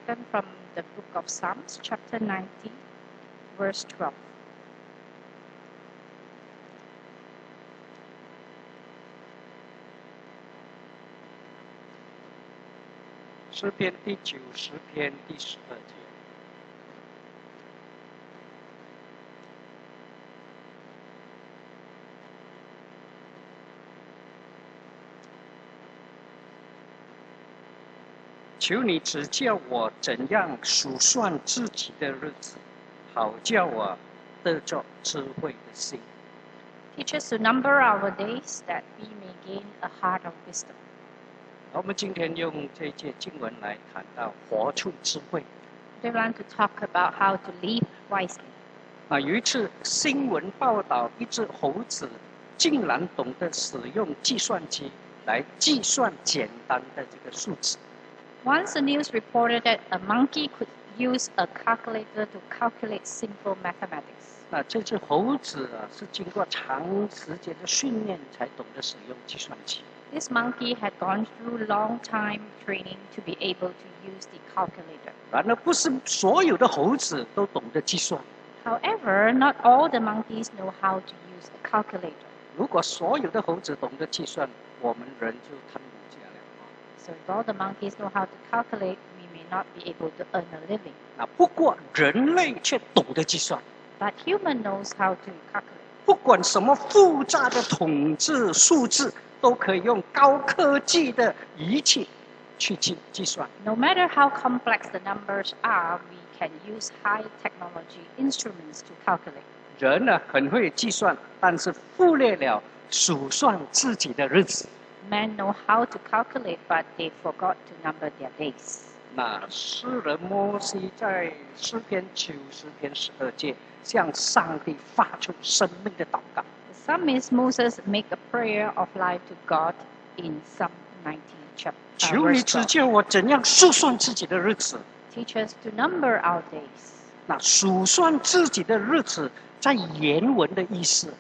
taken from the book of Psalms, chapter 90, verse 12. 诗篇第90篇第12节。求你指教我怎样数算自己的日子，好叫我得着智慧的心。Teach us to number our days, that we may gain a heart of wisdom. 我们今天用这一节经文来谈到活出智慧。We want to talk about how to live wisely. 有一次新闻报道，一只猴子竟然懂得使用计算机来计算简单的这个数字。Once the news reported that a monkey could use a calculator to calculate simple mathematics. 那这只猴子是经过长时间的训练才懂得使用计算机。This monkey had gone through long time training to be able to use the calculator. 然而，不是所有的猴子都懂得计算。However, not all the monkeys know how to use a calculator. 如果所有的猴子懂得计算，我们人就贪无价了。So if all the monkeys know how to calculate, we may not be able to earn a living. 不过人类却懂得计算。But human knows how to calculate. 不管什么复杂的统计数字，都可以用高科技的仪器去计算。No matter how complex the numbers are, we can use high technology instruments to calculate. 人很会计算，但是忽略了数算自己的日子。Men know how to calculate, but they forgot to number their days. 那诗人摩西在诗篇90篇12节，向上帝发出生命的祷告。The psalmist Moses make a prayer of life to God in Psalm 90 chapter. 求你指教我怎样数算自己的日子。Teach us to number our days. 那数算自己的日子，在原文的意思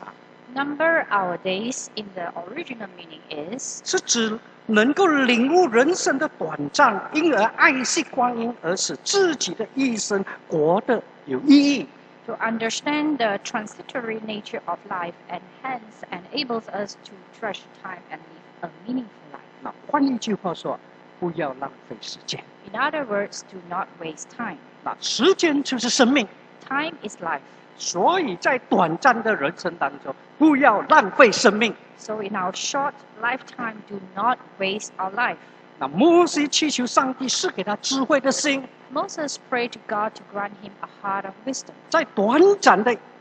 Number our days in the original meaning is 是指能够领悟人生的短暂，因而爱惜光阴，而使自己的一生活得有意义。to understand the transitory nature of life and hence enables us to treasure time and live a meaningful life. 那换一句话说，不要浪费时间。In other words, do not waste time. 那时间就是生命， Time is life. 所以在短暂的人生当中，不要浪费生命。So in our short lifetime, do not waste our life. 那摩西祈求上帝赐给他智慧的心， Moses prayed to God to grant him a heart of wisdom. 在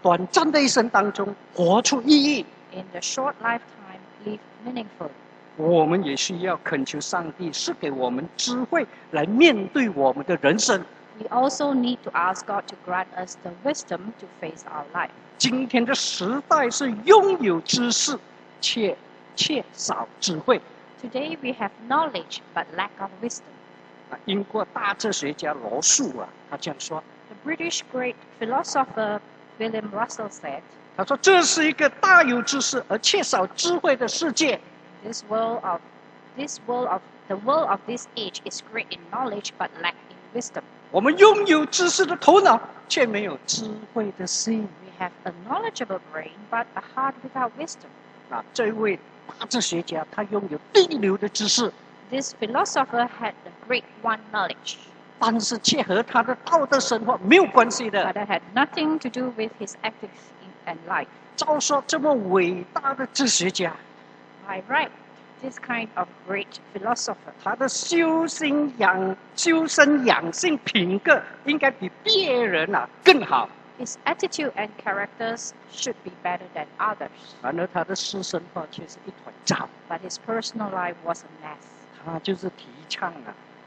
短暂的一生当中活出意义。 In the short lifetime, live meaningfully. 我们也需要恳求上帝赐给我们智慧，来面对我们的人生。We also need to ask God to grant us the wisdom to face our life. 今天的时代是拥有知识，却缺少智慧。 Today we have knowledge but lack of wisdom. 英国大哲学家罗素他这样说。 The British great philosopher William Russell said, 他说：“这是一个大有知识而缺少智慧的世界。 the world of this age is great in knowledge but lack in wisdom. 我们拥有知识的头脑，却没有智慧的心。 We have a knowledgeable brain but a heart without wisdom. 这位大哲学家，他拥有第一流的知识， This philosopher had the great one knowledge, 但是却和他的道德生活没有关系 but 的。 that had nothing to do with his ethics and life. 照说这么伟大的哲学家， By right, this kind of great philosopher, 他的修身养性品格应该比别人更好。 his attitude and characters should be better than others, 然而他的私生活却是一团糟。 but his personal life was a mess. 他就是提倡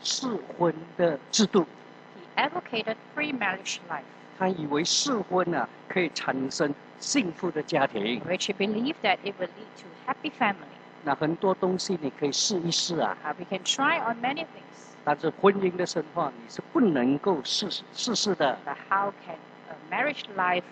适婚的制度。 He advocated pre-marriage life, 他以为适婚可以产生幸福的家庭。 which he believed that it would lead to happy family. 那很多东西你可以试一试We can try on many things, 但是婚姻的生活你是不能够试的。 but how can a marriage life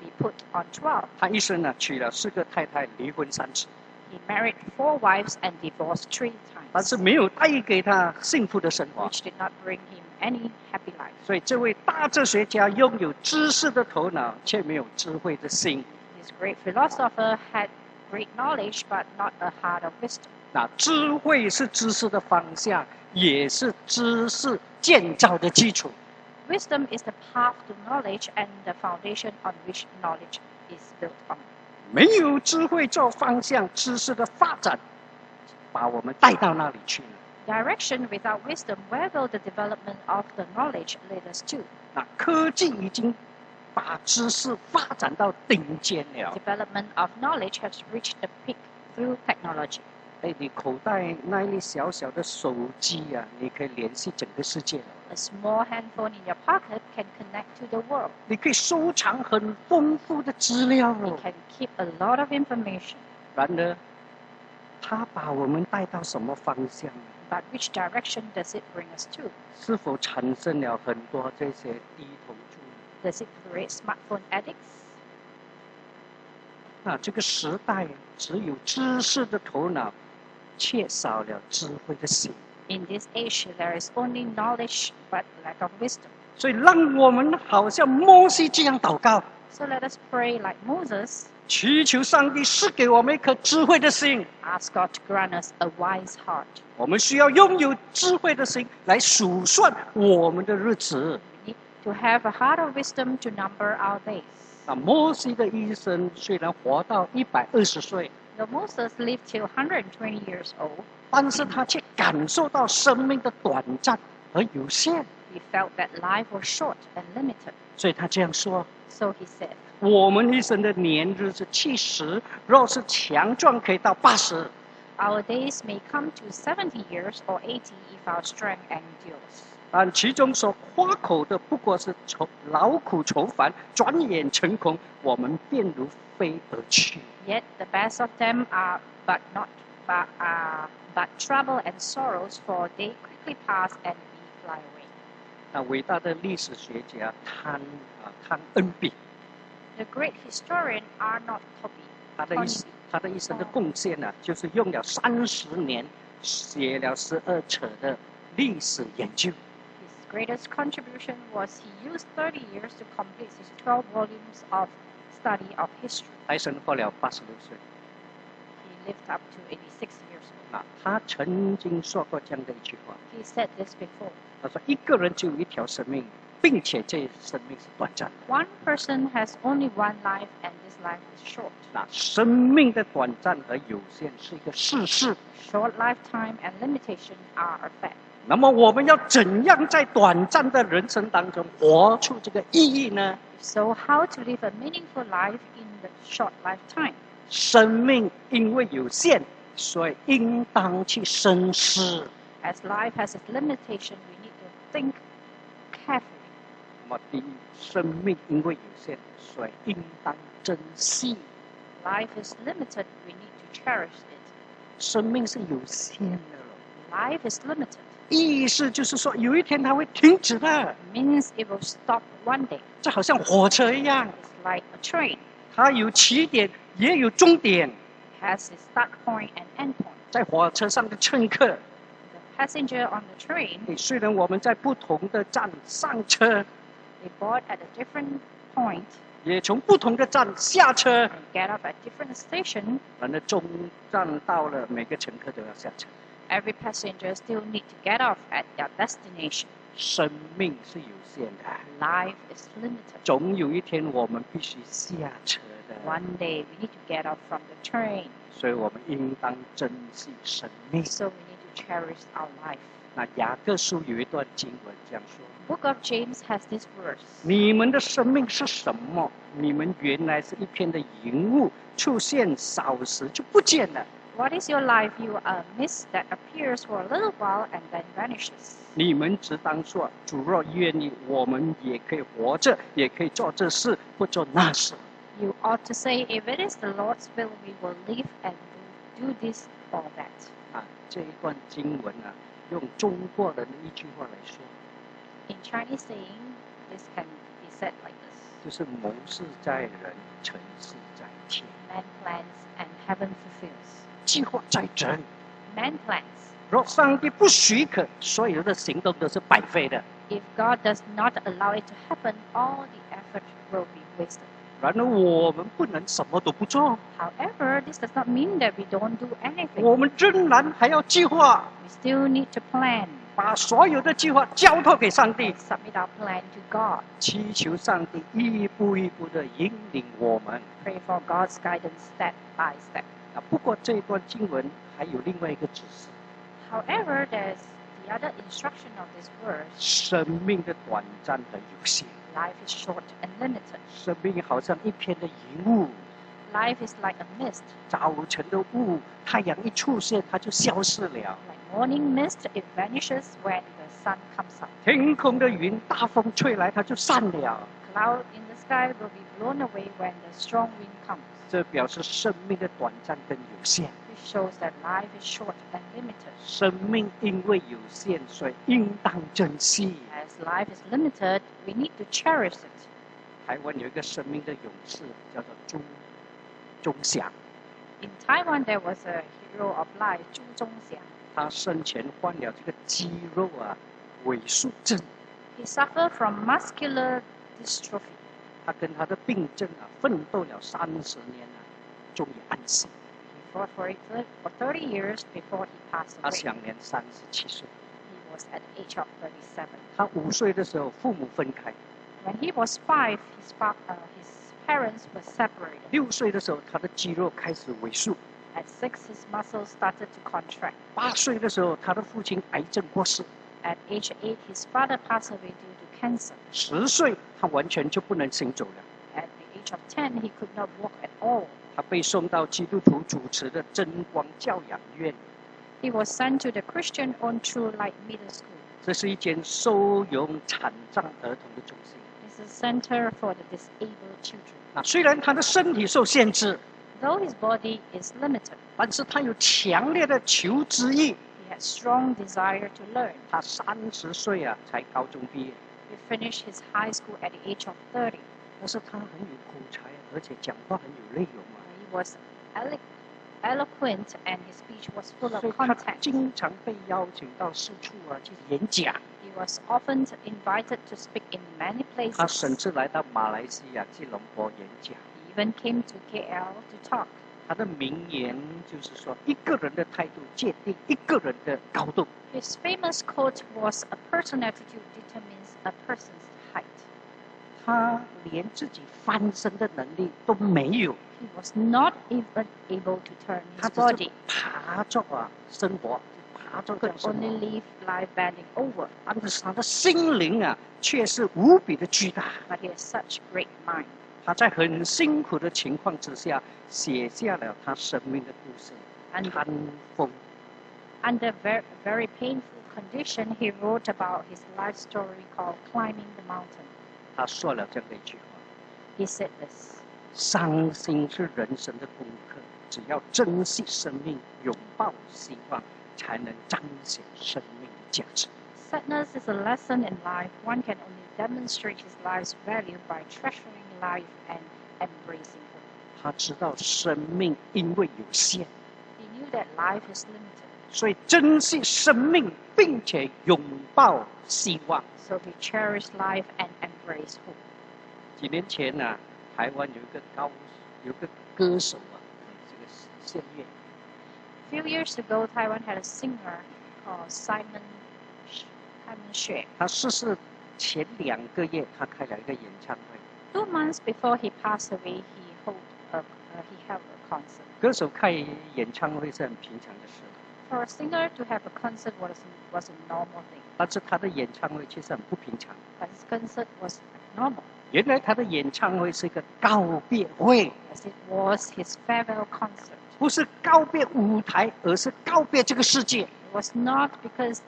be put on trial? 他一生娶了4个太太，离婚3次。 He married 4 wives and divorced 3 times. 但是没有带给他幸福的生活。 which did not bring him any happy life. 所以这位大哲学家拥有知识的头脑，却没有智慧的心。 This great philosopher had great knowledge, but not a heart of wisdom. 那智慧是知识的方向，也是知识建造的基础。 Wisdom is the path to knowledge and the foundation on which knowledge is built on. 没有智慧做方向，知识的发展把我们带到那里去了。 Direction without wisdom, where will the development of the knowledge lead us to? 那科技已经把知识发展到顶尖了。 Development of knowledge has reached the peak through technology. 哎，你口袋那一粒小小的手机啊，你可以联系整个世界了。 A small handphone in your pocket can connect to the world. 你可以收藏很丰富的资料 It 哦。 can keep a lot of information. 然而，它把我们带到什么方向呢？ But which direction does it bring us to? 是否产生了很多这些低头族呢？ Does it create smartphone addicts? 那这个时代只有知识的头脑，却少了智慧的心。 In this age, there is only knowledge but lack of wisdom. 所以，让我们好像摩西这样祷告， So let us pray like Moses, 祈求上帝赐给我们一颗智慧的心。 ask God to grant us a wise heart. 我们需要拥有智慧的心来数算我们的日子。 We need to have a heart of wisdom to number our days. 那摩西的一生虽然活到120岁， Though Moses lived till 120 years old, 但是他却感受到生命的短暂和有限， he felt that life was short and limited. 所以他这样说： So he said, 我们一生的年日是70，若是强壮可以到80。 our days may come to 70 years or 80 if our strength endures. 但其中所夸口的不过是劳苦愁烦，转眼成空，我们便如飞而去。 Yet the best of them are but trouble and sorrows, for they quickly pass and we fly away. 那伟大的历史学家汤恩比， The great historian Arnold Toynbee, 他的一生的贡献呢，就是用了30年写了12册的历史研究。 his greatest contribution was he used 30 years to complete his 12 volumes of study of history. 他生活了86岁。 He lived up to 86 years old. 那他曾经说过这样的一句话， He said this before. 他说：“一个人只有一条生命，并且这生命是短暂的。 One person has only one life, and this life is short. 那生命的短暂和有限是一个事实。 Short lifetime and limitation are a fact. 那么我们要怎样在短暂的人生当中活出这个意义呢？ So how to live a meaningful life in the short lifetime? 生命因为有限，所以应当去深思。 As life has its limitation, we need to think carefully. 那么第一，生命因为有限，所以应当珍惜。 Life is limited, we need to cherish it. 生命是有限的， Life is limited. 意思就是说，有一天它会停止的。 It means it will stop one day. 这好像火车一样， It's like a train. 它有起点，也有终点。 It has its start point and end point. 在火车上的乘客， The passenger on the train, 虽然我们在不同的站上车， they board at a different point 也从不同的站下车， and get off at different station. 反正终站到了，每个乘客都要下车。 Every passenger still need to get off at their destination. 生命是有限的， Life is limited. 总有一天我们必须下车的， One day we need to get off from the train. 所以我们应当珍惜生命。 So we need to cherish our life. 那雅各书有一段经文这样说： Book of James has this verse. 你们的生命是什么？你们原来是一片的云雾，出现少时就不见了。 What is your life? You are a mist that appears for a little while and then vanishes. 你们只当说，主若愿意，我们也可以活着，也可以做这事，不做那事。 You ought to say, if it is the Lord's will, we will live and do this or that. 这一段经文用中国人的一句话来说， In Chinese saying, this can be said like this. 就是谋事在人，成事在天。 Man plans and heaven fulfills. 计划在人， Man plans 若上帝不许可，所有的行动都是白费的。 If God does not allow it to happen, all the effort will be wasted. 然而我们不能什么都不做， However, this does not mean that we don't do anything. 我们仍然还要计划， We still need to plan 把所有的计划交托给上帝 and，submit our plan to God. 祈求上帝一步一步的引领我们。 Pray for God's guidance step by step. 不过这一段经文还有另外一个指示： However, there's the other instruction of this verse. 生命的短暂和有限， Life is short and limited. 生命好像一片的云雾， Life is like a mist. 早晨的雾，太阳一出现它就消失了。 Like morning mist, it vanishes when the sun comes up. 天空的云，大风吹来它就散了。 Cloud in the sky will be blown away when the strong wind comes. 这表示生命的短暂跟有限。 This shows that life is short and limited. 生命因为有限，所以应当珍惜。 As life is limited, we need to cherish it. 台湾有一个生命的勇士，叫做钟祥。 In Taiwan, there was a hero of life, Zhu Zhongxiang. 他生前患了这个肌肉萎缩症， He suffered from muscular dystrophy. 他跟他的病症奋斗了30年终于安息。 He fought for it for 30 years before he passed 他 away. 享年37岁。 He was at the age of 37. 他5岁的时候，父母分开； When he was 5, his parents were separated. 6岁的时候，他的肌肉开始萎缩； At 6, his muscles started to contract. 8岁的时候，他的父亲癌症过世； At age 8, his father passed away due to cancer. 10岁，他完全就不能行走了。 At the age of 10, he could not walk at all. 他被送到基督徒主持的真光教养院， He was sent to the Christian-owned True Light Middle School. 这是一间收容残障儿童的中心。 It's a center for the disabled children. 虽然他的身体受限制， Though his body is limited, 但是他有强烈的求知欲。 he had strong desire to learn. 他30岁才高中毕业， He finished his high school at the age of 30. 但是他很有口才，而且讲话很有内容He was eloquent and his speech was full 所 of 以他 content. 经常被邀请到四处去演讲。 He was often invited to speak in many 他甚 places. 至来到马来西亚吉隆坡演讲。 He even came to KL to talk. 他的名言就是说，一个人的态度界定一个人的高度。 His famous quote was, "A person's attitude determines a person's height." 他连自己翻身的能力都没有， He was not even able to turn 他 his 只是 body. 爬着生活，爬着 He 这 could 样生 only 活。 live life bending over. 但是他的心灵却是无比的巨大。 But he has such great mind. 他在很辛苦的情况之下，写下了他生命的故事。 And 看风， under very painful condition, he wrote about his life story called Climbing the Mountain. 他说了这样的一句话： He said this, 伤心是人生的功课，只要珍惜生命，拥抱希望，才能彰显生命的价值。 "Sadness is a lesson in life. One can only demonstrate his life's value by treasuring life and embracing hope." 他知道生命因为有限， He knew that life is limited, 所以珍惜生命，并且拥抱希望。 so he cherished life and embraced hope. 几年前台湾有一个歌手这个献乐， A few years ago, Taiwan had a singer called Simon Xue. 他逝世前2个月，他开了一个演唱会。 2 months before he passed away, he held a concert. 歌手开演唱会是很平常的事， For a singer to have a concert was a normal thing, 但是他的演唱会却是很不平常。 but his concert was normal, 原来他的演唱会是一个告别会， as it was his farewell concert. 不是告别舞台，而是告别这个世界。 It was not because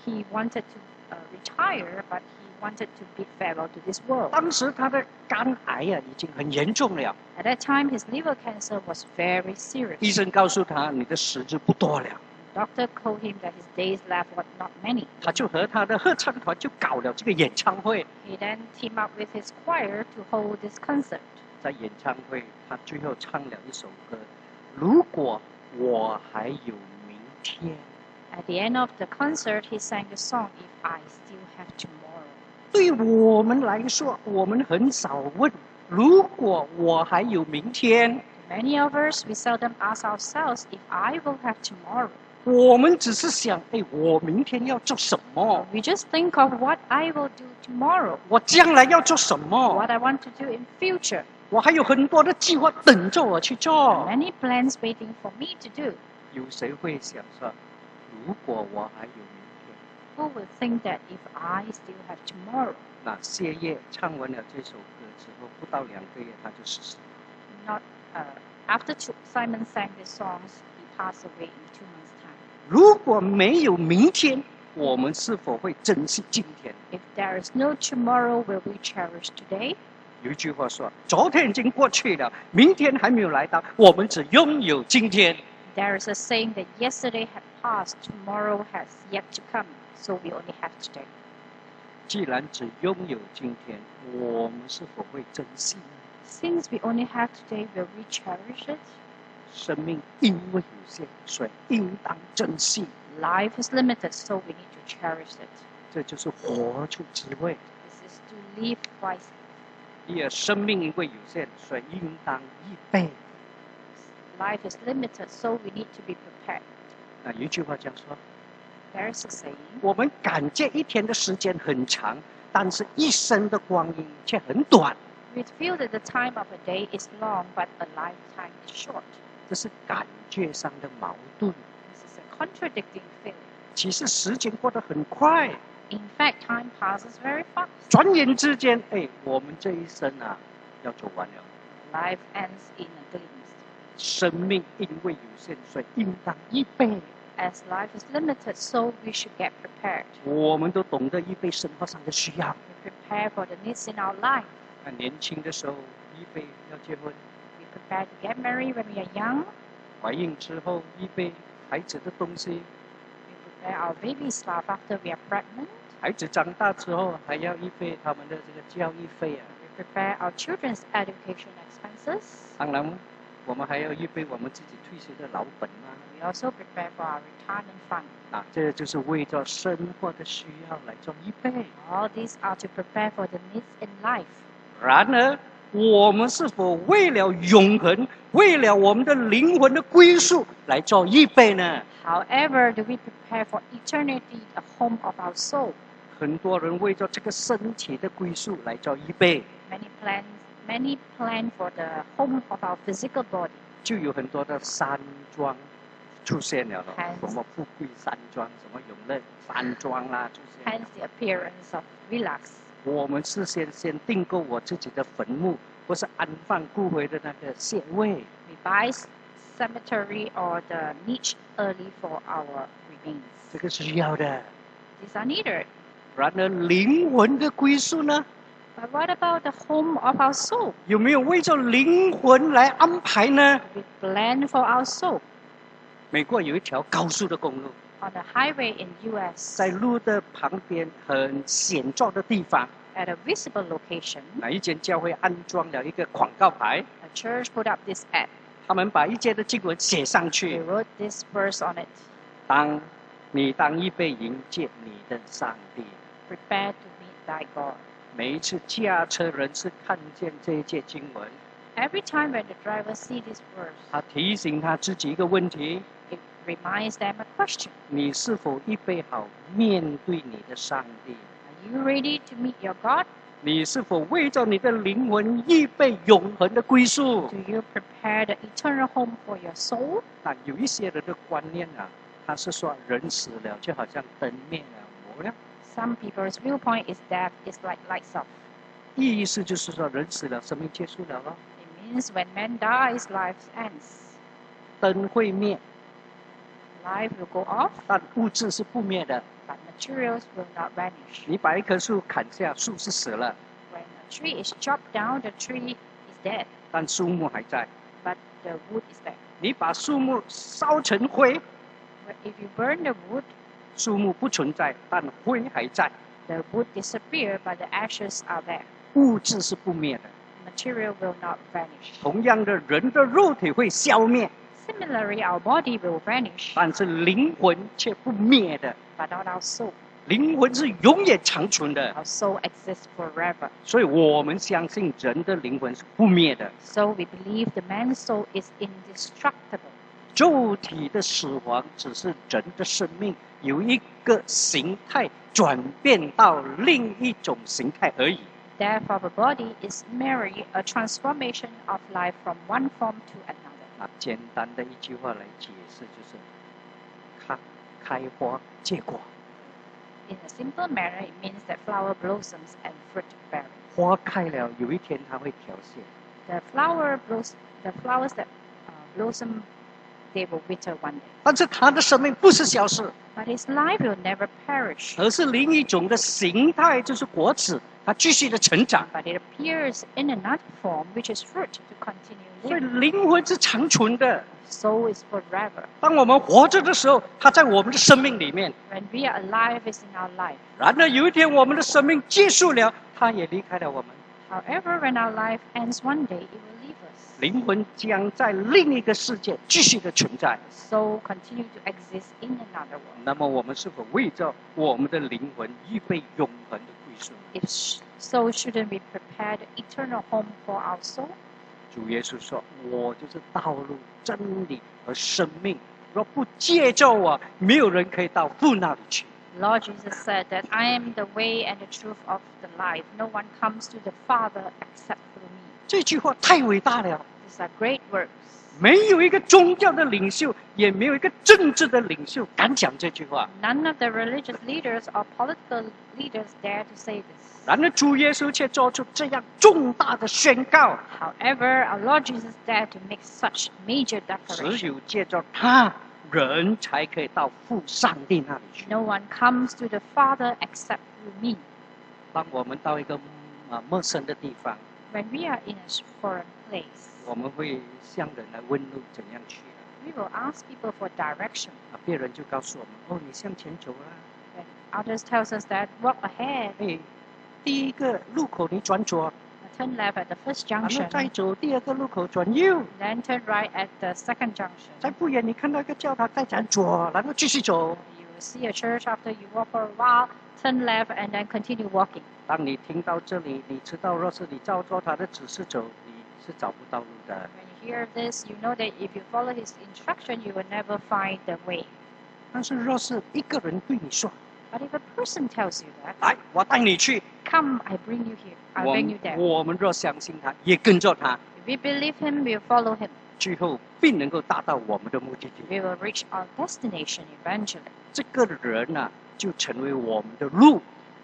he wanted to retire, but he wanted to bid farewell to this world. 当时他的肝癌已经很严重了， At that time, his liver cancer was very 医 serious. 生告诉他你的时日不多了， Doctor told him that his days left were not many. 他就和他的合唱团就搞了这个演唱会。 He then teamed up with his choir to hold this concert. 在演唱会，他最后唱了一首歌：如果我还有明天。At the end of the concert, he sang the song, If I Still Have Tomorrow. 对我们来说，我们很少问，如果我还有明天， Many of us, we seldom ask ourselves, if I will have tomorrow. 我们只是想，我明天要做什么？ We just think of what I will do tomorrow, 我将来要做什么？ what I want to do in future. 我还有很多的计划等着我去做。 Many plans waiting for me to do. 有谁会想说，如果我还有明天？ Who will think that if I still have tomorrow? 那谢烨唱完了这首歌之后，不到2个月他就死了。 Not after Simon sang the songs, he passed away in 2 months' time. 如果没有明天，我们是否会珍惜今天？ If there is no tomorrow, will we cherish today? 有一句话说：“昨天已经过去了，明天还没有来到，我们只拥有今天。” There is a saying that yesterday had passed, tomorrow has yet to come, so we only have today. 既然只拥有今天，我们是否会珍惜呢？ Since we only have today, will we cherish it? 生命因为有限，所以应当珍惜。 Life is limited, so we need to cherish it. 这就是活出智慧。 This is to live wisely. 第二，生命因为有限，所以应当预备。 Life is limited, so we need to be prepared. 有一句话这样说： There is a saying, 我们感觉一天的时间很长，但是一生的光阴却很短。 we feel that the time of a day is long, but a lifetime is short. 这是感觉上的矛盾。 This is a contradicting feeling. 其实时间过得很快， In fact, time passes very fast. 转眼之间，我们这一生要走完了。 Life ends in a glimpse. 生命因为有限，所以应当预备。 As life is limited, so we should get prepared. 我们都懂得预备生活上的需要。 We prepare for the needs in our life. 年轻的时候预备要结婚， We prepare to get married when we are young. 怀孕之后预备孩子的东西， We prepare our baby stuff after we are pregnant. 孩子长大之后还要预备他们的这个教育费。 We prepare our children's education expenses. 当然，我们还要预备我们自己退休的老本。 We also prepare for our retirement fund. 这就是为着生活的需要来做预备。 All these are to prepare for the needs in life. 然而，我们是否为了永恒，为了我们的灵魂的归宿来做预备呢？ However, do we prepare for eternity, the home of our soul? 很多人为着这个身体的归宿来做预备， Many plan for the home of our physical body. 就有很多的山庄出现了， Hence 什么富贵山庄，什么永乐山庄啦，出现。 Hence the appearance of villas. 我们是先订购我自己的坟墓，不是安放骨灰的那个穴位。 We buy cemetery or the niche early for our remains. 这个是要的。 These are needed. 然而灵魂的归宿呢？ But what about the home of our soul? 有没有为着灵魂来安排呢？ We plan for our soul. 美国有一条高速的公路， On the highway in US, 在路的旁边很险峻的地方， at a visible location, 一间教会安装了一个广告牌， a church put up this ad. 他们把一节的经文写上 They 去。 wrote this verse on it. 当预备迎接你的上帝。 Prepare to meet thy God. 每一次驾车人士看见这一节经文， Every time when the driver see this verse, 他提醒他自己一个问题： it reminds them a question. 你是否预备好面对你的上帝？ Are you ready to meet your God? 你是否为着你的灵魂预备永恒的归宿？ Do you prepare the eternal home for your soul? 有一些人的观念他是说人死了就好像灯灭了没了， Some people's viewpoint is that it's like lights off. 意思就是说人死了，生命结束了咯， It means when man dies, life ends. 灯会灭， Life will go off, 但物质是不灭的。 but materials will not vanish. 你把一棵树砍下，树是死了， When a tree is chopped down, the tree is dead, 但树木还在。 but the wood is there. 你把树木烧成灰， If you burn the wood, 树木不存在，但灰还在。 the wood disappears, but the ashes are there. 物质是不灭的。 Material will not vanish. 同样的，人的肉体会消灭， Similarly, our body will vanish, 但是灵魂却不灭的， but not our soul. 灵魂是永远长存的。 Our soul exists forever. 所以我们相信人的灵魂是不灭的。 So we believe the man's soul is indestructible. 肉体的死亡只是人的生命有一个形态转变到另一种形态而已。 Death of a body is merely a transformation of life from one form to another. 简单的一句话来解释，就是开花结果。 In a simple manner, it means that flower blossoms and fruit bears. 花开了，有一天它会凋谢。 The flowers that blossom, they will wither one day. 但是它的生命不是消失， But his life will never perish. 而是另一种的形态，就是果子，它继续的成长。 But it appears in another form, which is fruit, to continue 所以 living. 灵魂是长存的。 Soul is forever. 当我们活着的时候，它在我们的生命里面。 When we are alive, it's in our life. 然而有一天我们的生命结束了，它也离开了我们。 However, when our life ends one day, it will leave us. 灵魂将在另一个世界继续的存在。 Soul continue to exist in another world. 那么我们是否为着我们的灵魂预备永恒的归宿？ If so, shouldn't we prepare the eternal home for our soul? 主耶稣说：“我就是道路、真理和生命。若不借着我，没有人可以到父那里去。” Lord Jesus said that I am the way and the truth of the life. No one comes to the Father except through me. 这句话太伟大了。 These are great words. 没有一个宗教的领袖，也没有一个政治的领袖敢讲这句话。 None of the religious leaders or political leaders dare to say this. 然而主耶稣却做出这样重大的宣告： However, our Lord Jesus dared to make such major 只 declaration. 有借着他，人才可以到父上帝那里去。 No one comes to the Father except through me. 当我们到一个陌生的地方， When we are in a foreign place, 我们会向人来问路怎样去。 we will ask people for direction. 别人就告诉我们：“哦，你向前走啊！ When others tells us that walk ahead, 哎，第一个路口你转左， turn left at the first 然后 junction, 再走第二个路口转右， then turn right at the second junction. 再不远你看到一个教堂，再转左，然后继续走。 You will see a church after you walk for a while, turn left and then continue walking. 当你听到这里，你知道，若是你照着他的指示走，你是找不到路的。 When you hear this, you know that if you follow his instruction, you will never find the way. 但是若是一个人对你说 But if a person tells you：“ that, 来，我带你去。 come, I bring you here, ”I 我 bring you there. 我们若相信他，也跟着他， If we believe him, we'll follow him. 最后必能够达到我们的目的地。 We will reach our destination eventually. 这个人呢、就成为我们的路，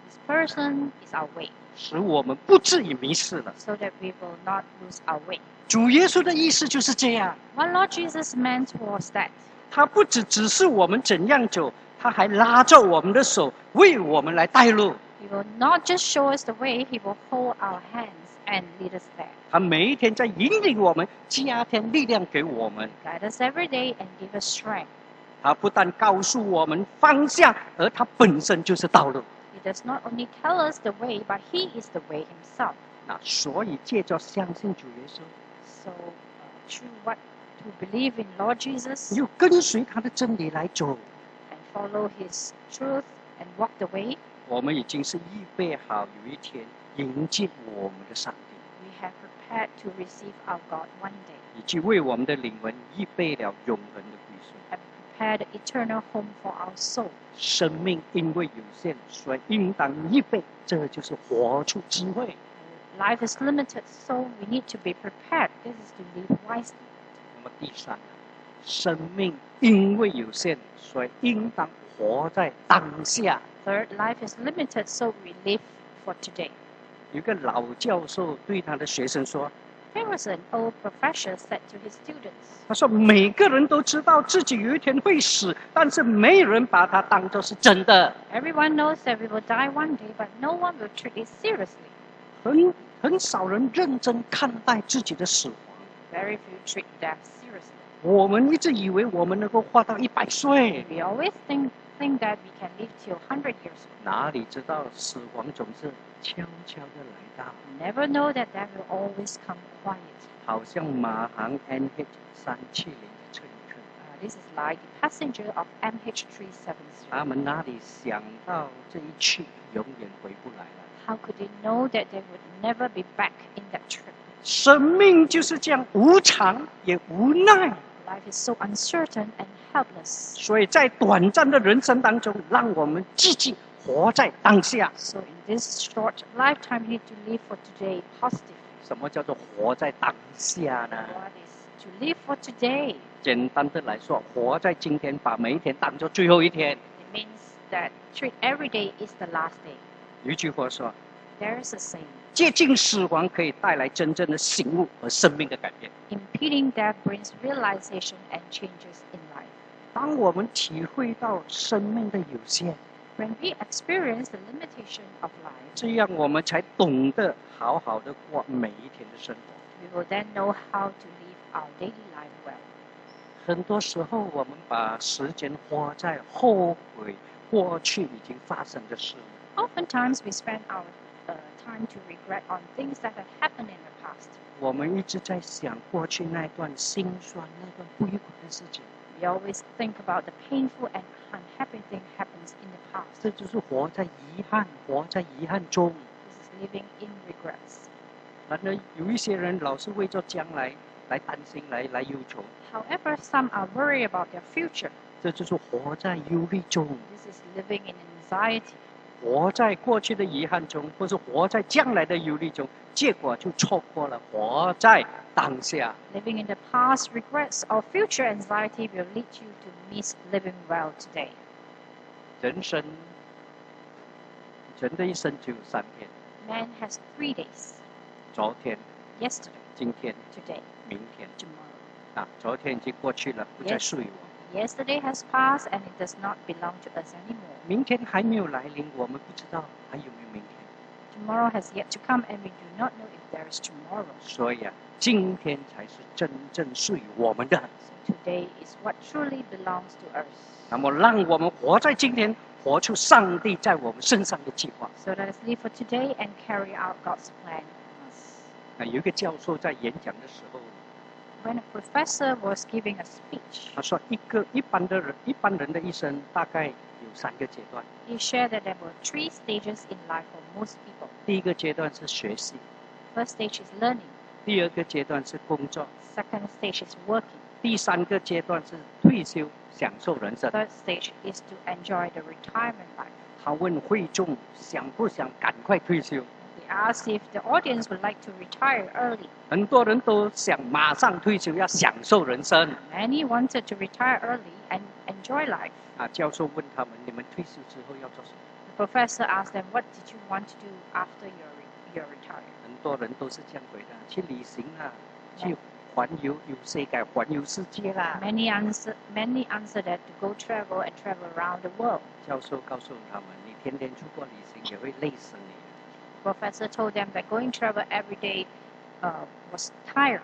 This person is our way, 使我们不至于迷失了。 so that we will not lose our way. 主耶稣的意思就是这样， What Lord Jesus meant was that 他不只指示我们怎样走，他还拉着我们的手，为我们来带路。 He will not just show us the way, He will hold our hands and lead us there. 他每一天在引领我们，加添力量给我们。 Guide us every day and give us strength. 他不但告诉我们方向，而他本身就是道路。 He does not only tell us the way, but He is the way Himself. 那所以借着相信主耶稣， So, through what to believe in Lord Jesus 又跟随他的真理来走， and follow His truth and walk the way, 我们已经是预备好有一天迎接我们的上帝， we have prepared to receive our God one day 以及为我们的灵魂预备了永恒的归宿。 and prepared the eternal home for our soul. 生命因为有限，所以应当预备，这就是活出智慧。 Life is limited, so we need to be prepared. This is to live wisely. 那么第三，生命因为有限，所以应当活在当下。 Third, life is limited, so we live for today. 有一个老教授对他的学生说 There was an old professor said to his students,：“ 他说每个人都知道自己有一天会死，但是没有人把它当作是真的。 Everyone knows that we will die one day, but no one will treat it seriously. 很少人认真看待自己的死亡。 Very few treat death seriously. 我们一直以为我们能够活到100岁， We always think that we can live till 100 years old. 哪里知道死亡总是悄悄的来到， Never know that death will always come quiet, 好像马航 NH370的乘 This is like the passenger of MH370. 他们哪里想到这一去永远回不来了？ How could they know that they would never be back in that trip? 生命就是这样无常也无奈。 Life is so uncertain and helpless. 所以在短暂的人生当中，让我们积极活在当下。 So in this short lifetime, we need to live for today positive. 什么叫做活在当下呢？ What is to live for today? 简单的来说，活在今天，把每一天当作最后一天。 It means that treat every day is the last day. 有一句话说， There is a saying, 接近死亡可以带来真正的醒悟和生命的改变。 impeding death brings realization and changes in life. 当我们体会到生命的有限， When we experience the limitation of life, 这样我们才懂得好好的过每一天的生活。 we will then know how to live our daily life well. 很多时候，我们把时间花在后悔过去已经发生的事。 Oftentimes, we spend our time to regret on things that have happened in the past. 我们一直在想过去那段辛酸、那段不愉快的事情， We always think about the painful and unhappy thing happens in the past. 这就是活在遗憾，活在遗憾中。 This is living in regrets. 然而，有一些人老是为着将来来担心、来忧愁， However, some are worried about their future. 这就是活在忧虑中， This is living in anxiety. 活在过去的遗憾中，或是活在将来的忧虑中，结果就错过了活在当下。 Living in the past regrets or future anxiety will lead you to miss living well today. 人生，人的一生只有3天： Man has 3 days. 昨天、 Yesterday, 今天、 today, 明天。 tomorrow. 啊，昨天已经过去了，不再属于我。 Yesterday has passed and it does not belong to us anymore. 明天还没有来临，我们不知道还有没有明天。 Tomorrow has yet to come and we do not know if there is tomorrow. 所以啊，今天才是真正属于我们的。 So today is what truly belongs to us. 那么，让我们活在今天，活出上帝在我们身上的计划。 So let us live for today and carry out God's plan on us. 有一个教授在演讲的时候， When a professor was giving a speech, 他说，一般人的一生大概有3个阶段。 he shared that there were 3 stages in life for most people. 第一个阶段是学习， First stage is learning. 第二个阶段是工作， Second stage is working. 第3个阶段是退休，享受人生。 Third stage is to enjoy the retirement life. 他问会众想不想赶快退休？ He asked if the audience would like to retire early. 很多人都想马上退休，要享受人生。 Many wanted to retire early and enjoy life. 教授问他们：你们退休之后要做什么？ The professor asked them, what did you want to do after your retirement? 很多人都是这样回答：去旅行啊，去环游世界，环游世界啦。 Many answered that to go travel and travel around the world. 教授告诉他们：你天天出国旅行也会累死你。 Professor told them that going travel every day was tiring.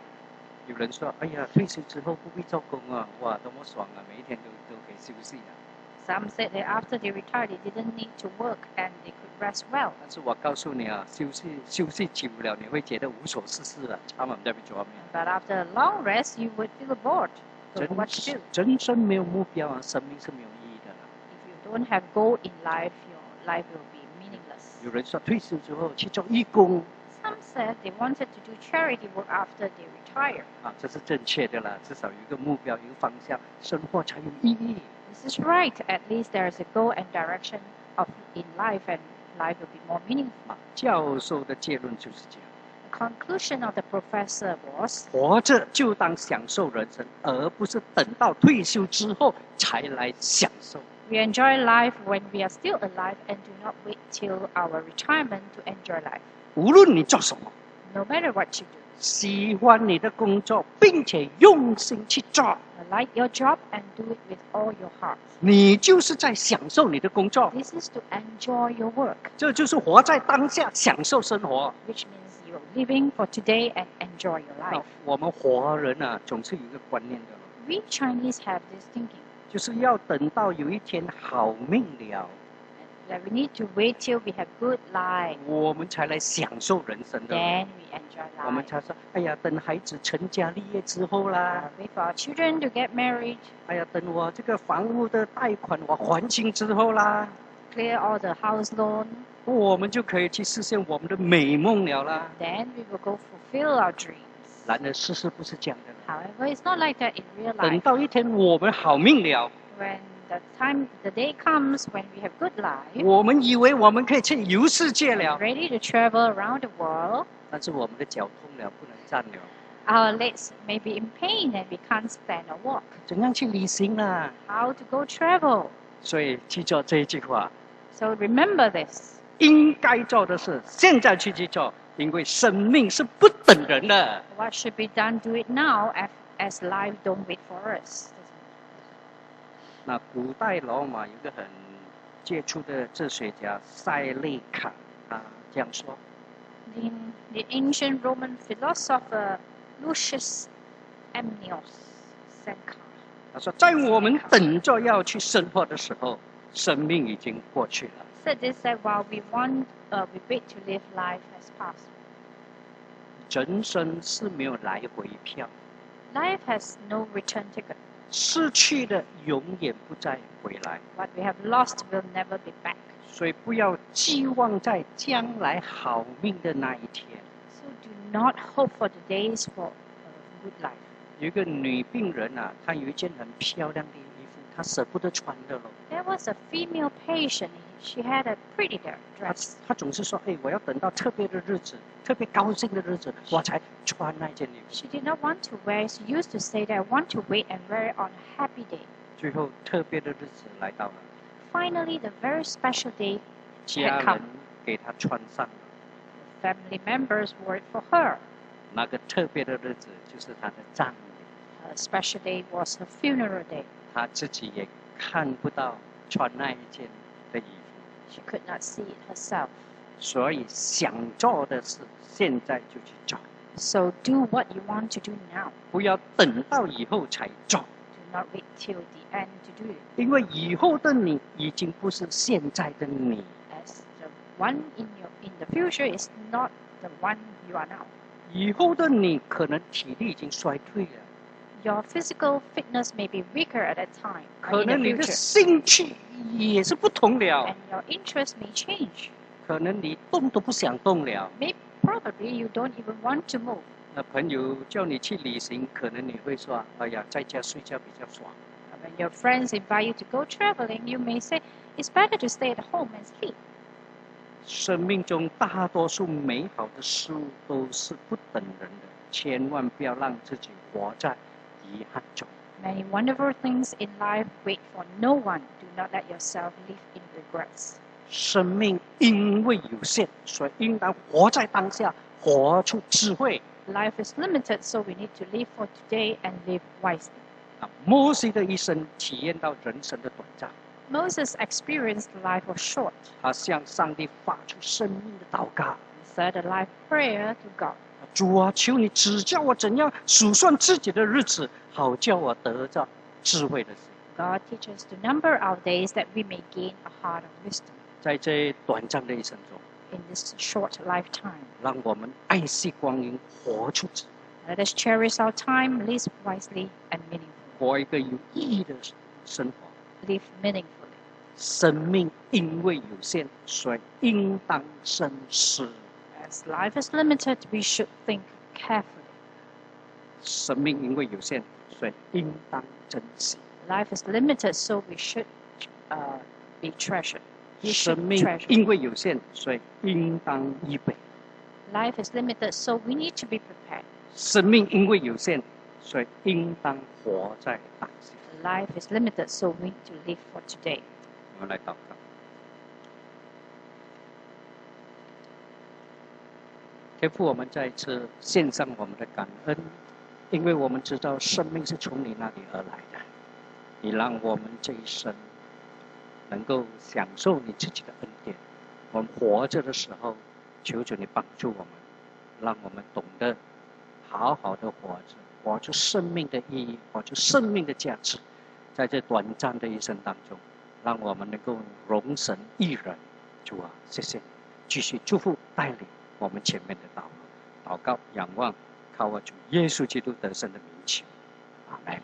有人说：哎呀，退休之后不必做工啊，哇，多么爽啊，每一天都可以休息啊。 Some said that after they retired, they didn't need to work and they could rest well. 但是我告诉你啊，休息久了，你会觉得无所事事啊，差唔多要做咩？ But after a long rest, you would feel bored. Don't know what to do. 人生没有目标啊，生命是没有意义的啦。 If you don't have goal in life, your life will be meaningless. 有人说退休之后去做义工 Some said they wanted to do charity work after they retire. 啊，这是正确的啦，至少有一个目标，有一个方向，生活才有意义。 This is right. At least there is a goal and direction in life, and life will be more meaningful. 教授的结论就是这样： The conclusion of the professor was, 活着就当享受人生，而不是等到退休之后才来享受。 we enjoy life when we are still alive and do not wait till our retirement to enjoy life. 无论你做什么， No matter what you do, 喜欢你的工作，并且用心去做， like your job and do it with all your heart. 你就是在享受你的工作。 This is to enjoy your work, 这就是活在当下，享受生活。 which means you're living for today and enjoy your 那 life. 我们华人啊，总是有一个观念的， We Chinese have this thinking. 就是要等到有一天好命了， That we need to wait till we have good life. 我们才来享受人生的。Then we enjoy 我们 life. 才说，哎呀，等孩子成家立业之后啦， Wait for our children to get married, 哎呀，等我这个房屋的贷款我还清之后啦， clear all the house loan. 我们就可以去实现我们的美梦了啦。 Then we will go fulfill our dreams. 然而事实不是这样的。 However, it's not like that in real 等 life. 到一天我们好命了， When the day comes when we have good life, 我们以为我们可以去游世界 we're 了， ready to travel around the world. 但是我们的脚痛了，不能站了， Our legs may be in pain and we can't stand or walk. 怎样去旅行呢？ How to go travel? 所以记住这一句话： So remember this. 应该做的事，现在去做，因为生命是不等人的。 What should be done, do it now, as life don't wait for us. 那古代罗马有个很杰出的哲学家塞内卡，他这样说： The ancient Roman philosopher Lucius Amnius Seneca 他说，在我们等着要去生活的时候，生命已经过去了。 said this that while we wait to live, life has passed. 人生是没有来回票， Life has no return ticket. 失去的永远不再回来， What we have lost will never be back. 所以不要寄望在将来好命的那一天。 So do not hope for the days for good life. 有一个女病人啊，她有一件很漂亮的衣服，她舍不得穿的了。 There was a female patient. She had a pretty dress. 她总是说：“哎，我要等到特别的日子、特别高兴的日子，我才穿那件衣服。 She did not want to wear it. She used to say that I want to wait and wear it on a happy day. ”最后，特别的日子来到了， Finally, the very special day 家 had come. 人给她穿上了。 Family members wore it for her. 那个特别的日子就是她的葬礼， Her special day was her funeral day. 她自己也看不到穿那一件的衣服。 She could not see it herself. 所以想做的事，现在就去做， So do what you want to do now. 不要等到以后才做， Do not wait till the end to do it. 因为以后的你已经不是现在的你。 As the one in the future is not the one you are now. 以后的你可能体力已经衰退了， Your physical fitness may be weaker at that time. 可 In the 能你的 future. 兴趣也是不同了 And，your interest may change. 可能你动都不想动了。 Probably you don't even want to move. 那朋友叫你去旅行，可能你会说：“哎呀，在家睡觉比较爽。” When your friends invite you to go traveling, you may say, it's better to stay at home and sleep. 生命中大多数美好的事物都是不等人的，千万不要让自己活在遗憾中。 Many wonderful things in life wait for no one. Do not let yourself live in regrets. 生命因为有限，所以应当活在当下，活出智慧。 Life is limited, so we need to live for today and live wisely. 摩西的一生体验到人生的短暂， Moses experienced life was short. 他向上帝发出生命的祷告 He said a life prayer to God. 主啊，求你指教我怎样数算自己的日子，好叫我得着智慧的心。 God teach us to number our days that we may gain a heart of wisdom. 在这短暂的一生中， In this short lifetime, 让我们爱惜光阴，活出智慧， let us cherish our time, live wisely and meaningfully. 活一个有意义的生活。 Live meaningfully. 生命因为有限，所以应当深思。 As life is limited, we should think carefully. 生命因为有限，所以应当珍惜。 Life is limited, so we should be treasured. We 生 should 命 treasure. 因为有限，所以应当预备。 Life is limited, so we need to be prepared. 生命因为有限，所以应当活在当下。 Life is limited, so we need to live for today. 我们来祷告。天父，我们再一次献上我们的感恩，因为我们知道生命是从你那里而来的。你让我们这一生能够享受你自己的恩典。我们活着的时候，求求你帮助我们，让我们懂得好好的活着，活出生命的意义，活出生命的价值。在这短暂的一生当中，让我们能够容神一人。主啊，谢谢你，继续祝福带领我们前面的道路。祷告、仰望，靠我主耶稣基督得胜的名求，阿门。